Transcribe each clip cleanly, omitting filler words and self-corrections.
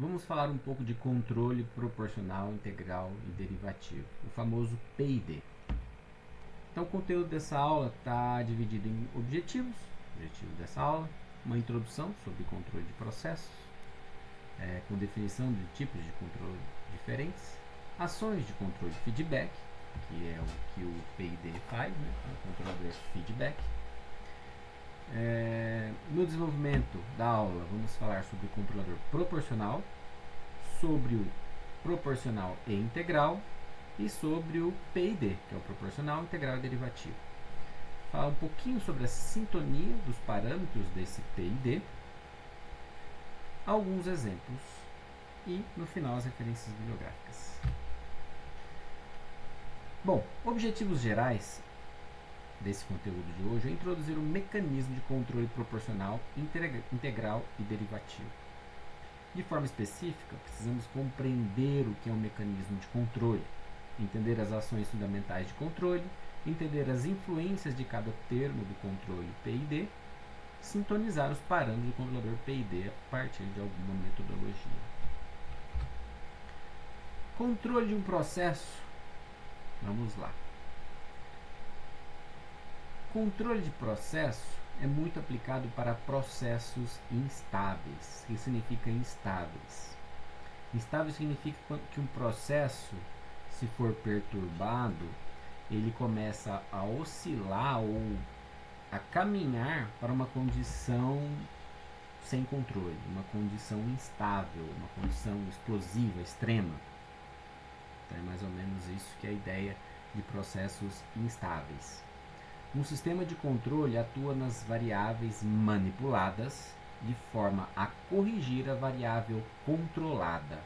Vamos falar um pouco de controle proporcional, integral e derivativo, o famoso PID. Então, o conteúdo dessa aula está dividido em objetivos, objetivo dessa aula, uma introdução sobre controle de processos, com definição de tipos de controle diferentes, ações de controle de feedback, que é o que o PID faz, né? O controlador feedback. No desenvolvimento da aula, vamos falar sobre o controlador proporcional, sobre o proporcional e integral e sobre o PID, que é o proporcional, integral e derivativo. Falar um pouquinho sobre a sintonia dos parâmetros desse PID, alguns exemplos e, no final, as referências bibliográficas. Bom, objetivos gerais desse conteúdo de hoje é introduzir um mecanismo de controle proporcional, integral e derivativo. De forma específica, precisamos compreender o que é um mecanismo de controle, entender as ações fundamentais de controle, entender as influências de cada termo do controle PID, sintonizar os parâmetros do controlador PID a partir de alguma metodologia. Controle de um processo. Vamos lá. Controle de processo é muito aplicado para processos instáveis. O que significa instáveis? Instável significa que um processo, se for perturbado, ele começa a oscilar ou a caminhar para uma condição sem controle, uma condição instável, uma condição explosiva, extrema. Então é mais ou menos isso que é a ideia de processos instáveis. Um sistema de controle atua nas variáveis manipuladas de forma a corrigir a variável controlada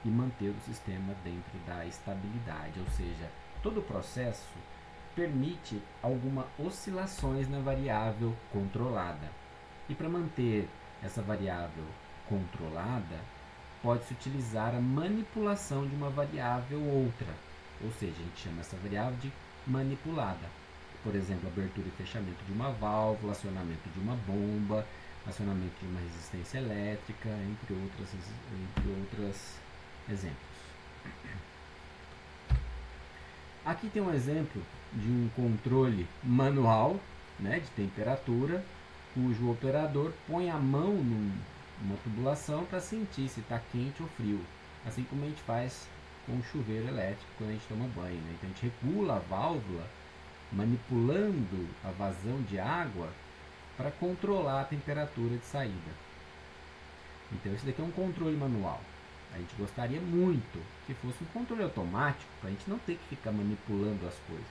e manter o sistema dentro da estabilidade, ou seja, todo o processo permite algumas oscilações na variável controlada. E para manter essa variável controlada, pode-se utilizar a manipulação de uma variável outra, ou seja, a gente chama essa variável de manipulada. Por exemplo, abertura e fechamento de uma válvula, acionamento de uma bomba, acionamento de uma resistência elétrica, entre outros exemplos. Aqui tem um exemplo de um controle manual, né, de temperatura, cujo operador põe a mão numa tubulação para sentir se está quente ou frio, assim como a gente faz com o chuveiro elétrico quando a gente toma banho. Né? Então a gente regula a válvula manipulando a vazão de água para controlar a temperatura de saída. Então esse daqui é um controle manual. A gente gostaria muito que fosse um controle automático, para a gente não ter que ficar manipulando as coisas.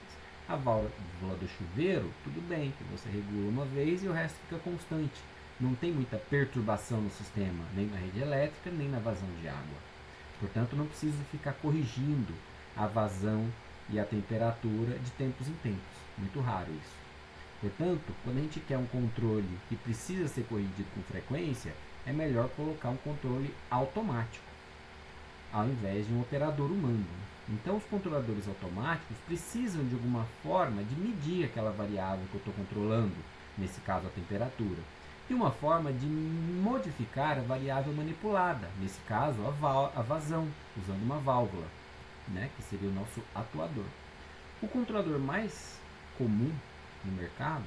A válvula do chuveiro, tudo bem, que você regula uma vez e o resto fica constante. Não tem muita perturbação no sistema, nem na rede elétrica, nem na vazão de água. Portanto, não preciso ficar corrigindo a vazão e a temperatura de tempos em tempos. Muito raro isso. Portanto, quando a gente quer um controle que precisa ser corrigido com frequência, é melhor colocar um controle automático, ao invés de um operador humano. Então, os controladores automáticos precisam de alguma forma de medir aquela variável que eu estou controlando, nesse caso a temperatura, e uma forma de modificar a variável manipulada, nesse caso a vazão, usando uma válvula, né, que seria o nosso atuador. O controlador mais comum no mercado,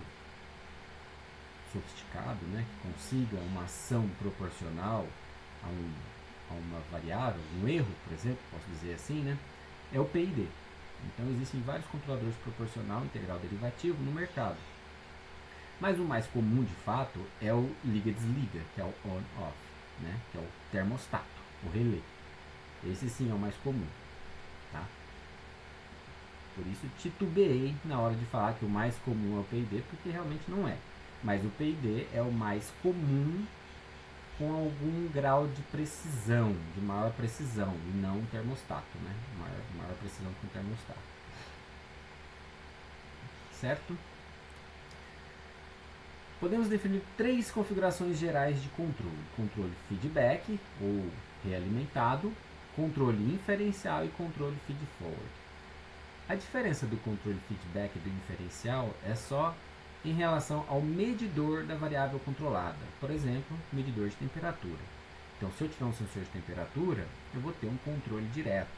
sofisticado, né, que consiga uma ação proporcional a uma variável, um erro, por exemplo, posso dizer assim, né, é o PID. Então existem vários controladores proporcional, integral, derivativo no mercado. Mas o mais comum de fato é o liga-desliga, que é o on-off, né, que é o termostato, o relé. Esse sim é o mais comum. Tá? Por isso titubeei na hora de falar que o mais comum é o PID, porque realmente não é. Mas o PID é o mais comum com algum grau de precisão, de maior precisão, e não um termostato, né? Maior precisão que um termostato. Certo? Podemos definir três configurações gerais de controle: controle feedback, ou realimentado, controle inferencial e controle feed-forward. A diferença do controle feedback e do inferencial é só em relação ao medidor da variável controlada, por exemplo, medidor de temperatura. Então, se eu tiver um sensor de temperatura, eu vou ter um controle direto.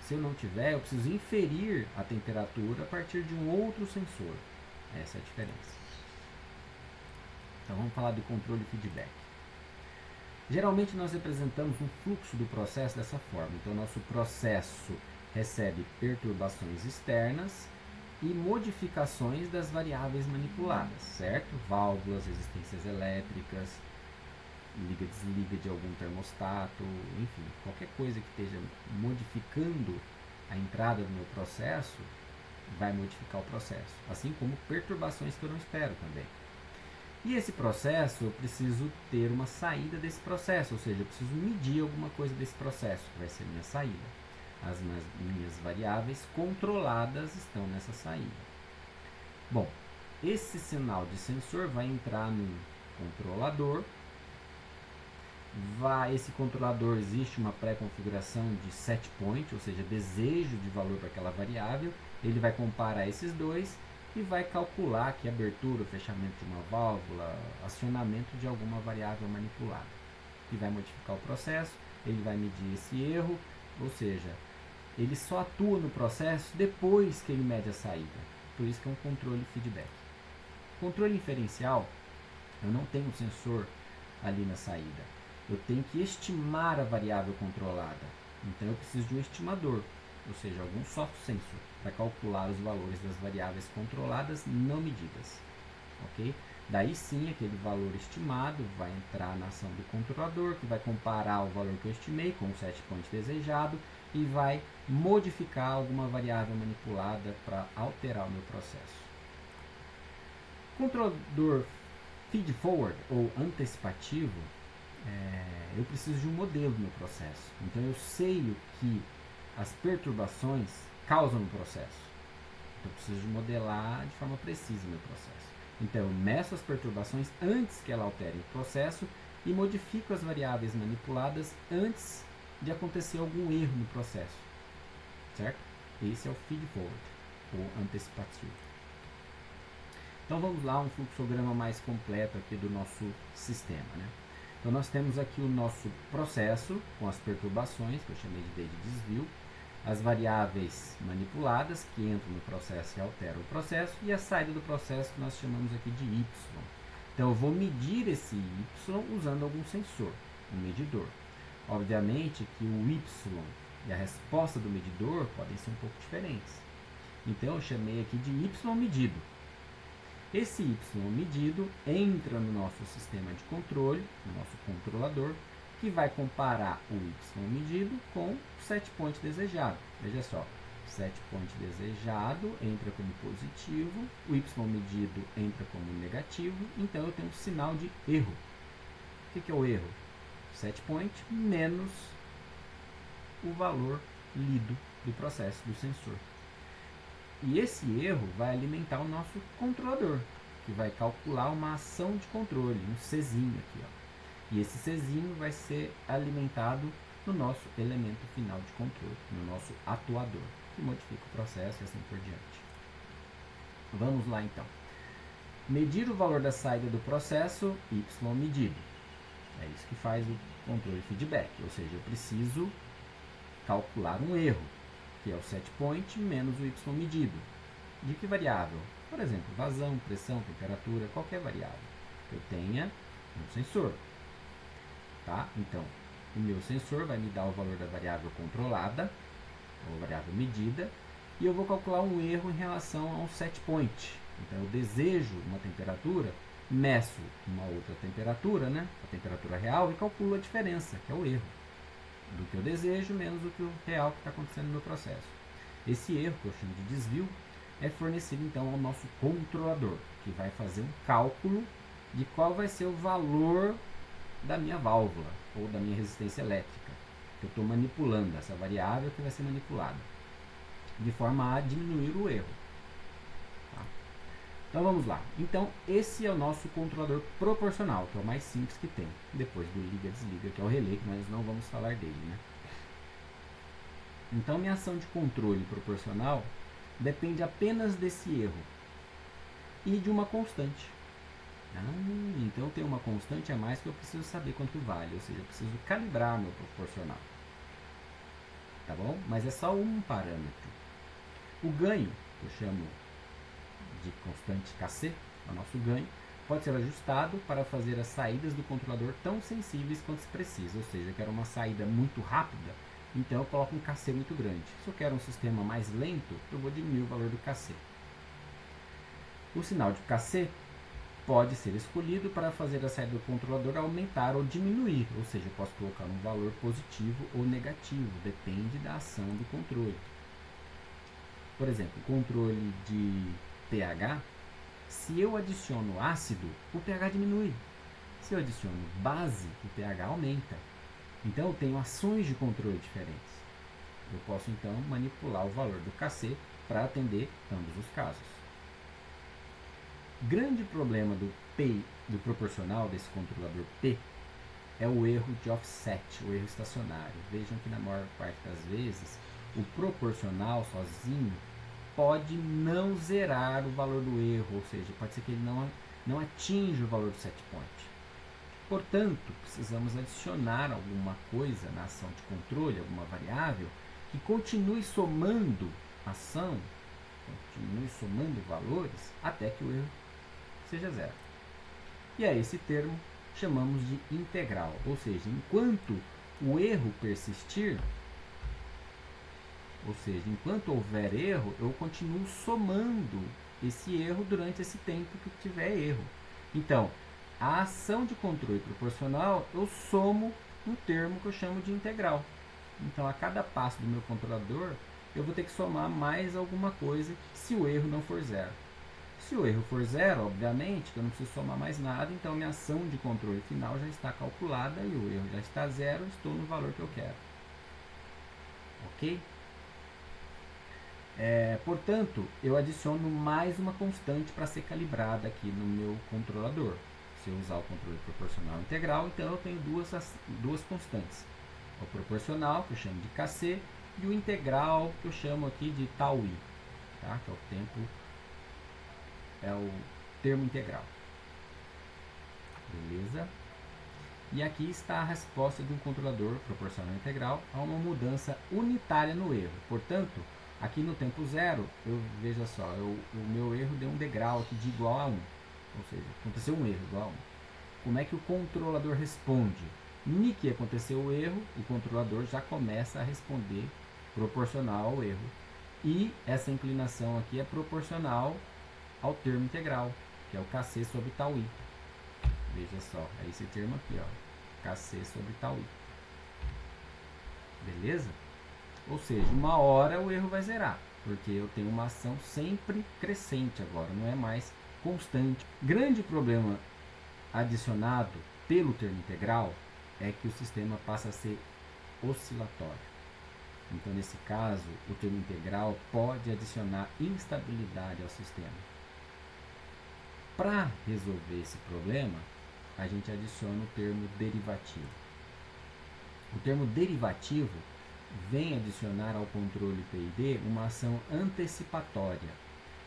Se eu não tiver, eu preciso inferir a temperatura a partir de um outro sensor. Essa é a diferença. Então, vamos falar do controle feedback. Geralmente, nós representamos um fluxo do processo dessa forma. Então, nosso processo recebe perturbações externas e modificações das variáveis manipuladas, certo? Válvulas, resistências elétricas, liga, desliga de algum termostato, enfim, qualquer coisa que esteja modificando a entrada do meu processo vai modificar o processo, assim como perturbações que eu não espero também. E esse processo, eu preciso ter uma saída desse processo, ou seja, eu preciso medir alguma coisa desse processo, que vai ser minha saída. As minhas variáveis controladas estão nessa saída. Bom, esse sinal de sensor vai entrar no controlador. Esse controlador, existe uma pré-configuração de set point, ou seja, desejo de valor para aquela variável. Ele vai comparar esses dois e vai calcular aqui abertura, fechamento de uma válvula, acionamento de alguma variável manipulada. E vai modificar o processo, ele vai medir esse erro, ou seja, ele só atua no processo depois que ele mede a saída. Por isso que é um controle feedback. Controle inferencial, eu não tenho um sensor ali na saída. Eu tenho que estimar a variável controlada. Então eu preciso de um estimador, ou seja, algum soft sensor, para calcular os valores das variáveis controladas não medidas. Ok? Daí sim, aquele valor estimado vai entrar na ação do controlador, que vai comparar o valor que eu estimei com o set point desejado e vai modificar alguma variável manipulada para alterar o meu processo. Controlador feed forward ou antecipativo, eu preciso de um modelo no meu processo. Então eu sei o que as perturbações causam no processo. Então eu preciso de modelar de forma precisa o meu processo. Então eu meço as perturbações antes que ela altere o processo e modifico as variáveis manipuladas antes de acontecer algum erro no processo, certo? Esse é o feed forward, ou antecipativo. Então vamos lá, um fluxograma mais completo aqui do nosso sistema, né? Então nós temos aqui o nosso processo com as perturbações, que eu chamei de desvio, as variáveis manipuladas que entram no processo e alteram o processo, e a saída do processo que nós chamamos aqui de Y. Então eu vou medir esse Y usando algum sensor, um medidor. Obviamente que o Y e a resposta do medidor podem ser um pouco diferentes. Então eu chamei aqui de Y medido. Esse Y medido entra no nosso sistema de controle, no nosso controlador, que vai comparar o Y medido com o set point desejado. Veja só, set point desejado entra como positivo, o Y medido entra como negativo, então eu tenho um sinal de erro. O que é o erro? Set point menos o valor lido do processo do sensor. E esse erro vai alimentar o nosso controlador, que vai calcular uma ação de controle, um Czinho aqui, ó. E esse Czinho vai ser alimentado no nosso elemento final de controle, no nosso atuador, que modifica o processo e assim por diante. Vamos lá então. Medir o valor da saída do processo, Y medido. É isso que faz o controle feedback, ou seja, eu preciso calcular um erro, que é o set point menos o Y medido. De que variável? Por exemplo, vazão, pressão, temperatura, qualquer variável que eu tenha um sensor. Tá? Então, o meu sensor vai me dar o valor da variável controlada, ou variável medida, e eu vou calcular um erro em relação a um set point. Então, eu desejo uma temperatura, meço uma outra temperatura, né? A temperatura real, e calculo a diferença, que é o erro do que eu desejo menos o que o real que está acontecendo no meu processo. Esse erro, que eu chamo de desvio, é fornecido então ao nosso controlador, que vai fazer um cálculo de qual vai ser o valor da minha válvula ou da minha resistência elétrica, que eu estou manipulando, essa variável que vai ser manipulada, de forma a diminuir o erro. Tá? Então vamos lá. Então esse é o nosso controlador proporcional, que é o mais simples que tem, depois do liga-desliga, que é o relé, que nós não vamos falar dele, né? Então minha ação de controle proporcional depende apenas desse erro e de uma constante. Então tem uma constante a mais que eu preciso saber quanto vale, ou seja, eu preciso calibrar meu proporcional. Tá bom? Mas é só um parâmetro. O ganho, que eu chamo de constante KC, o nosso ganho, pode ser ajustado para fazer as saídas do controlador tão sensíveis quanto se precisa. Ou seja, eu quero uma saída muito rápida, então eu coloco um KC muito grande. Se eu quero um sistema mais lento, eu vou diminuir o valor do KC. O sinal de KC pode ser escolhido para fazer a saída do controlador aumentar ou diminuir, ou seja, eu posso colocar um valor positivo ou negativo, depende da ação do controle. Por exemplo, o controle de pH, se eu adiciono ácido, o pH diminui. Se eu adiciono base, o pH aumenta. Então eu tenho ações de controle diferentes. Eu posso então manipular o valor do KC para atender ambos os casos. Grande problema do P, do proporcional desse controlador P, é o erro de offset, o erro estacionário. Vejam que na maior parte das vezes, o proporcional sozinho pode não zerar o valor do erro, ou seja, pode ser que ele não atinja o valor do set point. Portanto, precisamos adicionar alguma coisa na ação de controle, alguma variável, que continue somando ação, continue somando valores, até que o erro seja zero. E a esse termo chamamos de integral, ou seja, enquanto o erro persistir, ou seja, enquanto houver erro, eu continuo somando esse erro durante esse tempo que tiver erro. Então, a ação de controle proporcional, eu somo um termo que eu chamo de integral. Então, a cada passo do meu controlador, eu vou ter que somar mais alguma coisa se o erro não for zero. Se o erro for zero, obviamente, que eu não preciso somar mais nada, então minha ação de controle final já está calculada e o erro já está zero, estou no valor que eu quero. Ok? Portanto, eu adiciono mais uma constante para ser calibrada aqui no meu controlador. Se eu usar o controle proporcional integral, então eu tenho duas constantes. O proporcional, que eu chamo de KC, e o integral, que eu chamo aqui de tau i, tá? Que é o termo integral. Beleza? E aqui está a resposta de um controlador proporcional integral a uma mudança unitária no erro. Portanto, aqui no tempo zero, veja só, o meu erro deu um degrau aqui de igual a 1. Ou seja, aconteceu um erro igual a 1. Como é que o controlador responde? Ni que aconteceu o erro, o controlador já começa a responder proporcional ao erro. E essa inclinação aqui é proporcional ao termo integral, que é o KC sobre tau i. Veja só, é esse termo aqui, ó, KC sobre tau i. Beleza? Ou seja, uma hora o erro vai zerar, porque eu tenho uma ação sempre crescente agora, não é mais constante. Grande problema adicionado pelo termo integral é que o sistema passa a ser oscilatório. Então, nesse caso, o termo integral pode adicionar instabilidade ao sistema. Para resolver esse problema, a gente adiciona o termo derivativo. O termo derivativo vem adicionar ao controle PID uma ação antecipatória.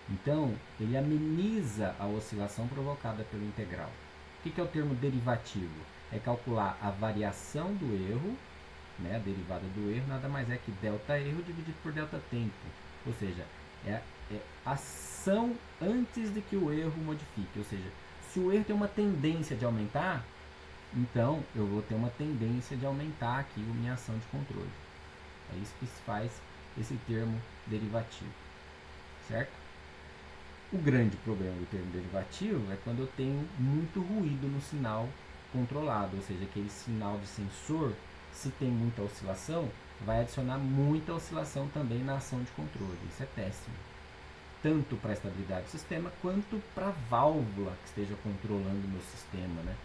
Então, ele ameniza a oscilação provocada pelo integral. O que é o termo derivativo? É calcular a variação do erro, né, a derivada do erro, nada mais é que delta erro dividido por delta tempo. Ou seja, é ação antes de que o erro modifique. Ou seja, se o erro tem uma tendência de aumentar, então eu vou ter uma tendência de aumentar aqui a minha ação de controle. É isso que se faz esse termo derivativo, certo? O grande problema do termo derivativo é quando eu tenho muito ruído no sinal controlado, ou seja, aquele sinal de sensor, se tem muita oscilação, vai adicionar muita oscilação também na ação de controle. Isso é péssimo, tanto para a estabilidade do sistema quanto para a válvula que esteja controlando o meu sistema, né?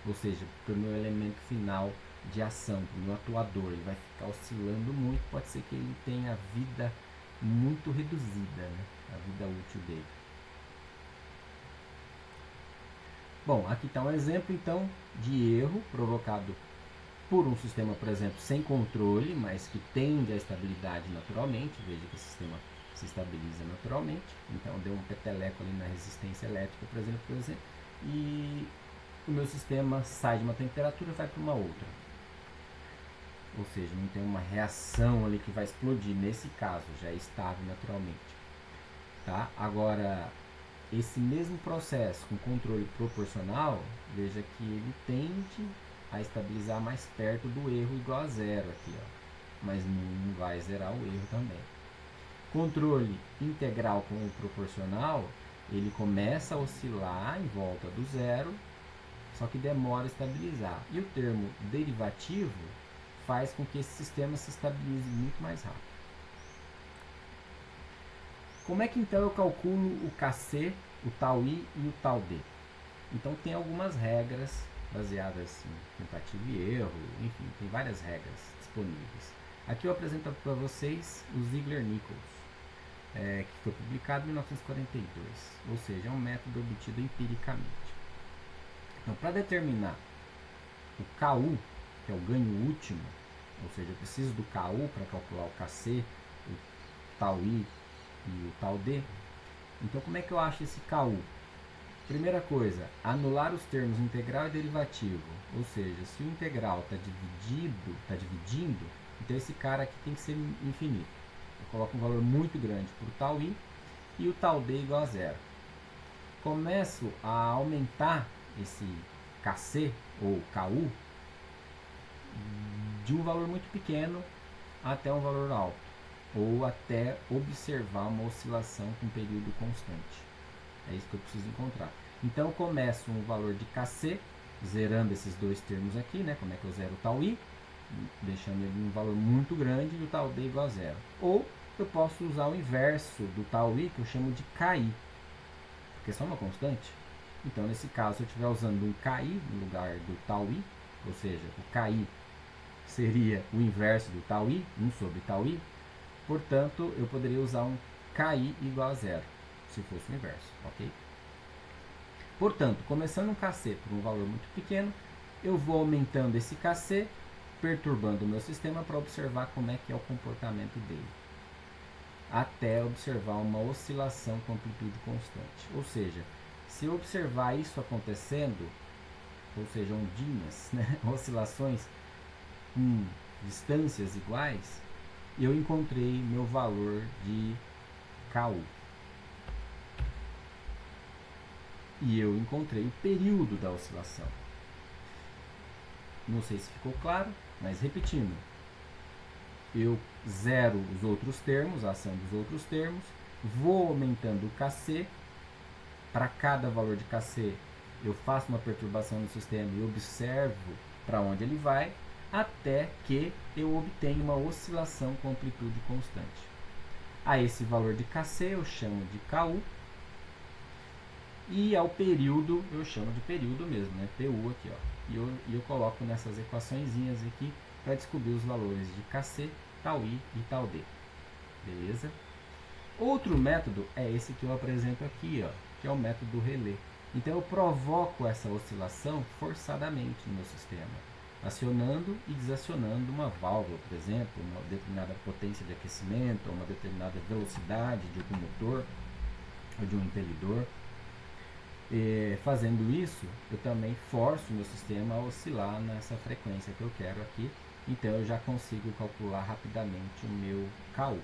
Ou seja, para o meu elemento final de ação, para o meu atuador, ele vai ficar oscilando muito, pode ser que ele tenha a vida muito reduzida, né? A vida útil dele. Bom, aqui está um exemplo então de erro provocado por um sistema, por exemplo, sem controle, mas que tende à estabilidade naturalmente. Veja que o sistema se estabiliza naturalmente. Então deu um peteleco ali na resistência elétrica, por exemplo, e o meu sistema sai de uma temperatura e vai para uma outra. Ou seja, não tem uma reação ali que vai explodir. Nesse caso, já é estável naturalmente. Tá? Agora, esse mesmo processo com controle proporcional, veja que ele tende a estabilizar mais perto do erro igual a zero aqui, ó. Mas não vai zerar o erro também. Controle integral com o proporcional, ele começa a oscilar em volta do zero, só que demora a estabilizar. E o termo derivativo faz com que esse sistema se estabilize muito mais rápido. Como é que então eu calculo o Kc, o tau i e o tau d? Então tem algumas regras baseadas em tentativa e erro, enfim, tem várias regras disponíveis. Aqui eu apresento para vocês o Ziegler-Nichols, que foi publicado em 1942, ou seja, é um método obtido empiricamente. Então, para determinar o Ku, que é o ganho último, ou seja, eu preciso do Ku para calcular o Kc, o tau i e o tau d. Então, como é que eu acho esse Ku? Primeira coisa, anular os termos integral e derivativo, ou seja, se o integral está dividindo, então esse cara aqui tem que ser infinito. Eu coloco um valor muito grande para o tau i e o tau d igual a zero. Começo a aumentar esse Kc ou Ku de um valor muito pequeno até um valor alto, ou até observar uma oscilação com período constante. É isso que eu preciso encontrar. Então eu começo um valor de Kc, zerando esses dois termos aqui, né? Como é que eu zero o tau i? Deixando ele um valor muito grande e o tau d igual a zero. Ou eu posso usar o inverso do tau i, que eu chamo de Ki, porque é só uma constante. Então, nesse caso, se eu estiver usando um Ki no lugar do tau i, ou seja, o Ki seria o inverso do tau i, 1 sobre tau i, portanto, eu poderia usar um Ki igual a zero, se fosse o inverso, ok? Portanto, começando um Kc por um valor muito pequeno, eu vou aumentando esse Kc, perturbando o meu sistema para observar como é que é o comportamento dele, até observar uma oscilação com amplitude constante. Ou seja, se eu observar isso acontecendo, ou seja, ondinhas, né, oscilações com distâncias iguais, eu encontrei meu valor de Ku. E eu encontrei o período da oscilação. Não sei se ficou claro, mas repetindo, eu zero os outros termos, a ação dos outros termos, vou aumentando o Kc, para cada valor de Kc eu faço uma perturbação no sistema e observo para onde ele vai, até que eu obtenho uma oscilação com amplitude constante. A esse valor de Kc eu chamo de Ku, e ao período eu chamo de período mesmo, né? Pu aqui, ó. E eu coloco nessas equaçõezinhas aqui para descobrir os valores de Kc, tau i e tau d. Beleza? Outro método é esse que eu apresento aqui, ó, que é o método do relé. Então eu provoco essa oscilação forçadamente no meu sistema, acionando e desacionando uma válvula, por exemplo, uma determinada potência de aquecimento, uma determinada velocidade de algum motor ou de um impelidor. Fazendo isso, eu também forço o meu sistema a oscilar nessa frequência que eu quero aqui, então eu já consigo calcular rapidamente o meu Ku.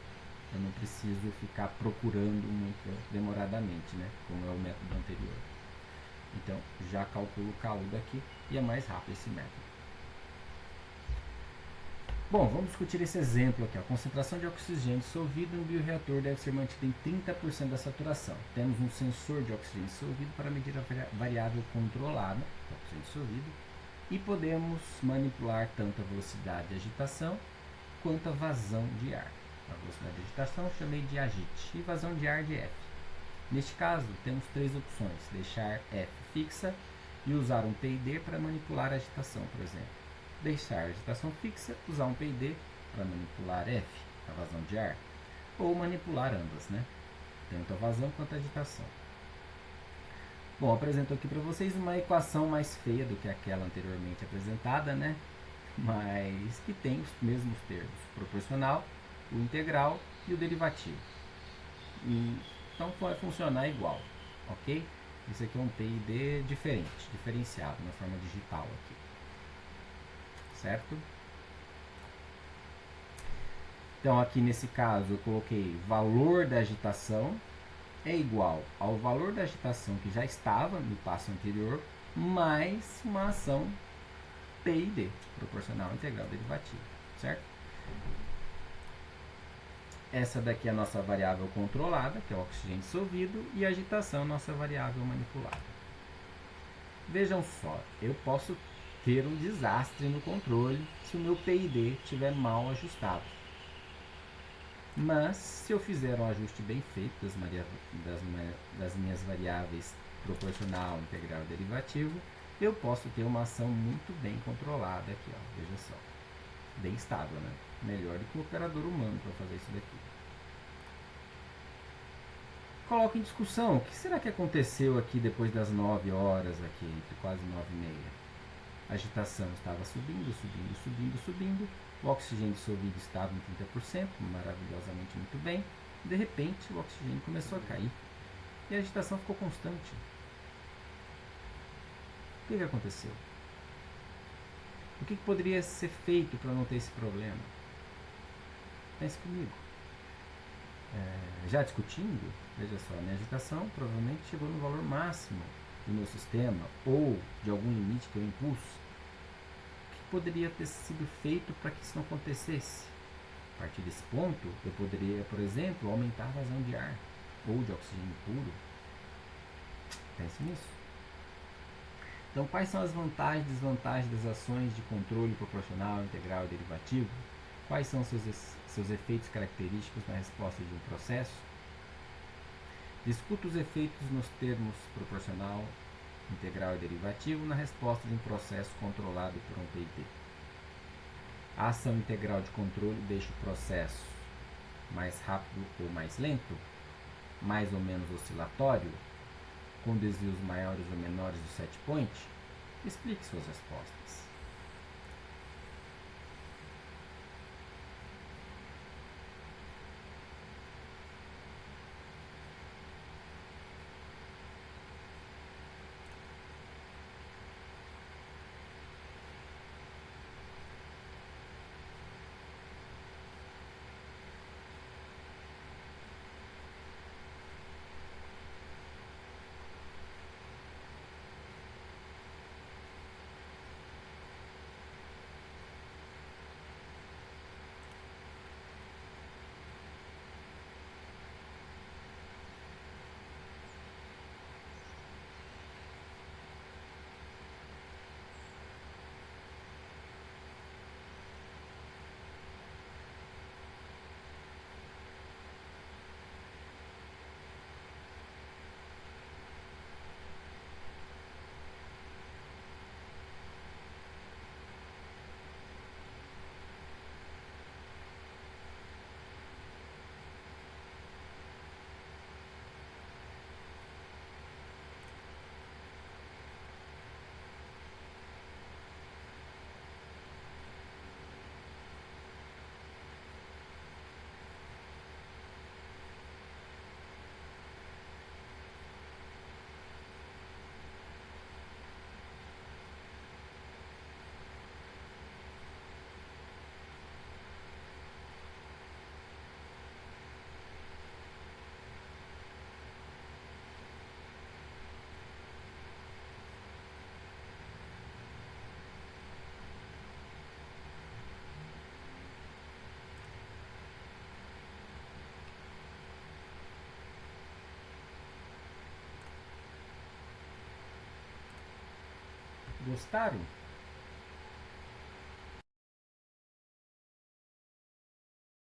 Eu não preciso ficar procurando muito demoradamente, né, como é o método anterior. Então, já calculo o Ku daqui e é mais rápido esse método. Bom, vamos discutir esse exemplo aqui. A concentração de oxigênio dissolvido no bioreator deve ser mantida em 30% da saturação. Temos um sensor de oxigênio dissolvido para medir a variável controlada do oxigênio dissolvido e podemos manipular tanto a velocidade de agitação quanto a vazão de ar. A velocidade de agitação eu chamei de agite e vazão de ar de F. Neste caso, temos três opções: deixar F fixa e usar um PID para manipular a agitação, por exemplo. Deixar a agitação fixa, usar um PID para manipular F, a vazão de ar, ou manipular ambas, né? Tanto a vazão quanto a agitação. Bom, apresento aqui para vocês uma equação mais feia do que aquela anteriormente apresentada, né? Mas que tem os mesmos termos: proporcional, o integral e o derivativo. Então vai funcionar igual, ok? Esse aqui é um PID diferente, diferenciado, na forma digital aqui. Certo? Então, aqui nesse caso, eu coloquei valor da agitação é igual ao valor da agitação que já estava no passo anterior, mais uma ação PID, proporcional integral derivativa, certo? Essa daqui é a nossa variável controlada, que é o oxigênio dissolvido, e a agitação, nossa variável manipulada. Vejam só, eu posso ter um desastre no controle se o meu PID estiver mal ajustado. Mas, se eu fizer um ajuste bem feito das minhas variáveis proporcional, integral e derivativo, eu posso ter uma ação muito bem controlada aqui, ó, veja só. Bem estável, né? Melhor do que o operador humano para fazer isso daqui. Coloco em discussão, o que será que aconteceu aqui depois das 9 horas, aqui, quase 9h30? A agitação estava subindo, subindo, subindo, subindo. O oxigênio dissolvido estava em 30%, maravilhosamente muito bem. De repente, o oxigênio começou a cair. E a agitação ficou constante. O que aconteceu? O que poderia ser feito para não ter esse problema? Pense comigo. Já discutindo, veja só, a minha agitação provavelmente chegou no valor máximo do meu sistema ou de algum limite que eu impus. O que poderia ter sido feito para que isso não acontecesse? A partir desse ponto, eu poderia, por exemplo, aumentar a vazão de ar ou de oxigênio puro. Pense nisso. Então, quais são as vantagens e desvantagens das ações de controle proporcional, integral e derivativo? Quais são seus efeitos característicos na resposta de um processo? Discuta os efeitos nos termos proporcional, integral e derivativo na resposta de um processo controlado por um PID. A ação integral de controle deixa o processo mais rápido ou mais lento, mais ou menos oscilatório, com desvios maiores ou menores do set point? Explique suas respostas. Gostaram?